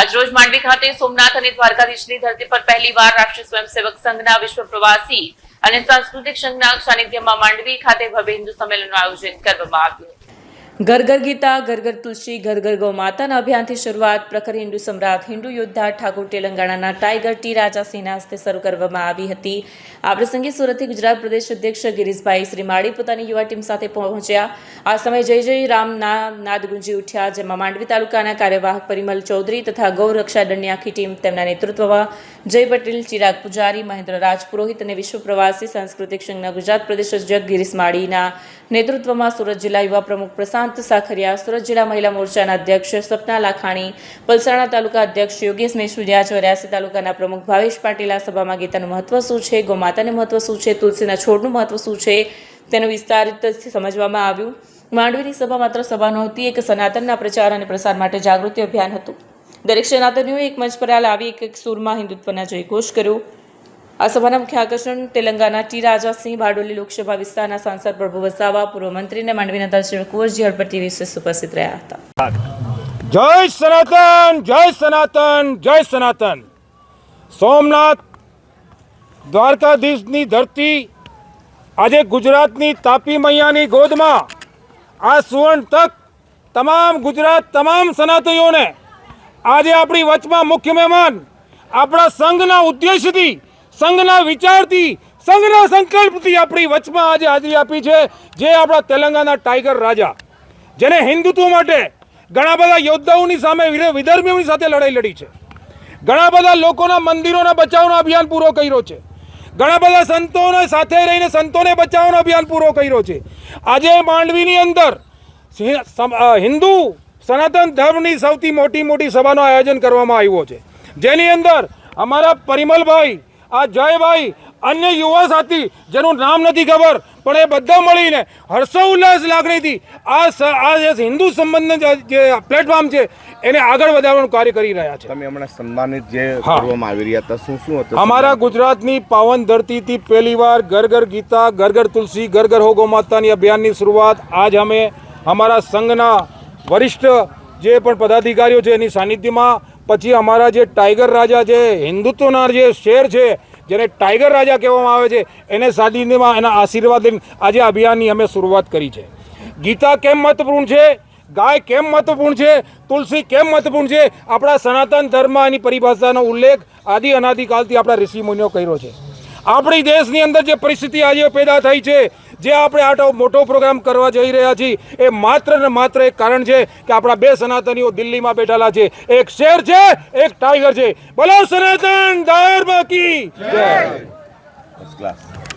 આજરોજ માંડવી ખાતે સોમનાથ અને દ્વારકાધીશની ધરતી પર પહેલીવાર રાષ્ટ્રીય સ્વયંસેવક સંઘના વિશ્વ પ્રવાસી અને સાંસ્કૃતિક સંઘના સાનિધ્યમાં માંડવી ખાતે ભવ્ય હિન્દુ સંમેલનનું આયોજન કરવામાં આવ્યું। ઘર ઘર ગીતા, ઘર ઘર તુલસી, ઘર ઘર ગૌ માતાના અભિયાનથી શરૂઆત પ્રખર હિન્દુ સમ્રાટ, હિન્દુ યોદ્ધા ઠાકોર તેલંગાણાના ટાઈગર ટી રાજા સિંહના હસ્તે શરૂ કરવામાં આવી હતી। આ પ્રસંગે સુરતથી ગુજરાત પ્રદેશ અધ્યક્ષ ગિરીશભાઈ શ્રીમાળી પોતાની યુવા ટીમ સાથે પહોંચ્યા। આ સમયે જય જય રામના નાદ ગુંજી ઉઠ્યા, જેમાં માંડવી તાલુકાના કાર્યવાહક પરિમલ ચૌધરી તથા ગૌ રક્ષા દળની આખી ટીમ તેમના નેતૃત્વમાં જય પટેલ, ચિરાગ પૂજારી, મહેન્દ્ર રાજપુરોહિત અને વિશ્વ પ્રવાસી સાંસ્કૃતિક સંઘના ગુજરાત પ્રદેશ અધ્યક્ષ ગિરીશ માળીના નેતૃત્વમાં સુરત જિલ્લા યુવા પ્રમુખ પ્રશાંત સાખરિયા, સુરત જિલ્લા મહિલા મોરચાના અધ્યક્ષ સપના લાખાણી, પલસાણા તાલુકા અધ્યક્ષ યોગેશ મેસુરિયા, ચોર્યાસી તાલુકાના પ્રમુખ ભાવેશ પાટીલ આ સભામાં ગીતાનું મહત્વ શું છે, ગૌ માતાનું મહત્વ શું છે, તુલસીના છોડનું મહત્વ શું છે તેનું વિસ્તારિત સમજવામાં આવ્યું। માંડવીની સભા માત્ર સભા નહોતી, એક સનાતનના પ્રચાર અને પ્રસાર માટે જાગૃતિ અભિયાન હતું। દરેક સનાતનીઓએ એક મંચ પર લાવી એક સુરમાં હિન્દુત્વના જયઘોષ કર્યો। આ સભાના મુખ્ય આકર્ષણ તેલંગાણા ટી રાજા સિંહ, બારડોલી લોકસભા વિસ્તારના સાંસદ પ્રભુ વસાવા, પૂર્વ મંત્રી અને માંડવીના ધારાસભ્ય કુંવરજી હળપતિ વિશેષ ઉપસ્થિત રહ્યા હતા। જય સનાતન, જય સનાતન, જય સનાતન। સોમનાથ દ્વારકાધીશની ધરતી, આજે ગુજરાતની તાપી મૈયાની ગોદમાં આ સુવર્ણ તક તમામ ગુજરાત, તમામ સનાતનીઓને આજે આપણી વચમાં મુખ્ય મહેમાન આપણા સંઘના ઉદ્દેશથી, સંઘના વિચારથી, સંઘના સંકલ્પથી આપણી વચમાં આજે હાજરી આપી છે, જે આપણા તેલંગાના ટાઈગર રાજા, જેને હિન્દુત્વ માટે ઘણા બધા યોદ્ધાઓની સામે, વિધર્મીઓની સાથે લડાઈ લડી છે, ઘણા બધા લોકોના મંદિરોના બચાવનો અભિયાન પૂરો કર્યો છે, ઘણા બધા સંતોને સાથે રહીને સંતોને બચાવવાનો અભિયાન પૂરો કર્યો છે। આજે માંડવીની અંદર હિન્દુ સનાતન ધર્મની સૌથી મોટી સભાનું આયોજન કરવામાં આવ્યો છે, જેની અંદર અમારા પરિમલભાઈ, આ જયભાઈ, અન્ય યુવા સાથી જેનું નામ નથી ખબર, પણ એ બધા મળીને હર્ષોલ્લાસ લાગણીથી આ જે હિન્દુ સંબંધનું જે પ્લેટફોર્મ છે એને આગળ વધારવાનું કાર્ય કરી રહ્યા છે। તમે હમણાં સન્માનિત જે કરવામાં આવી રહ્યા હતા, શું હતું? અમારા ગુજરાતની પાવન ધરતીથી પહેલીવાર ઘર ઘર ગીતા, ઘર ઘર તુલસી, ઘર ઘર હો ગૌ માતાની અભિયાનની શરૂઆત આજ અમે અમારા સંઘના વરિષ્ઠ જે પણ પદાધિકારીઓ છે એની સાનિધ્યમાં, પછી અમારા જે ટાઈગર રાજા, જે હિન્દુત્વના જે શેર છે, જેને ટાઈગર રાજા કહેવામાં આવે છે, એને સાનિધ્યમાં એના આશીર્વાદ લઈને આજે અભિયાનની અમે શરૂઆત કરી છે। ગીતા કેમ મહત્વપૂર્ણ છે, ગાય કેમ મહત્વપૂર્ણ છે, તુલસી કેમ મહત્વપૂર્ણ છે, આપણા સનાતન ધર્મ એની પરિભાષાનો ઉલ્લેખ આદિ અનાદિકાલથી આપણા ઋષિ મુનિઓ કર્યો છે। આપણી દેશની અંદર જે પરિસ્થિતિ આજે પેદા થઈ છે, જે આપણે આટલો મોટો પ્રોગ્રામ કરવા જઈ રહ્યા છીએ, એ માત્ર ને માત્ર એક કારણ છે કે આપણા બે સનાતનીઓ દિલ્હીમાં બેઠેલા છે, એક શેર છે, એક ટાઈગર છે। બોલો સનાતન ધર્મ કી જય।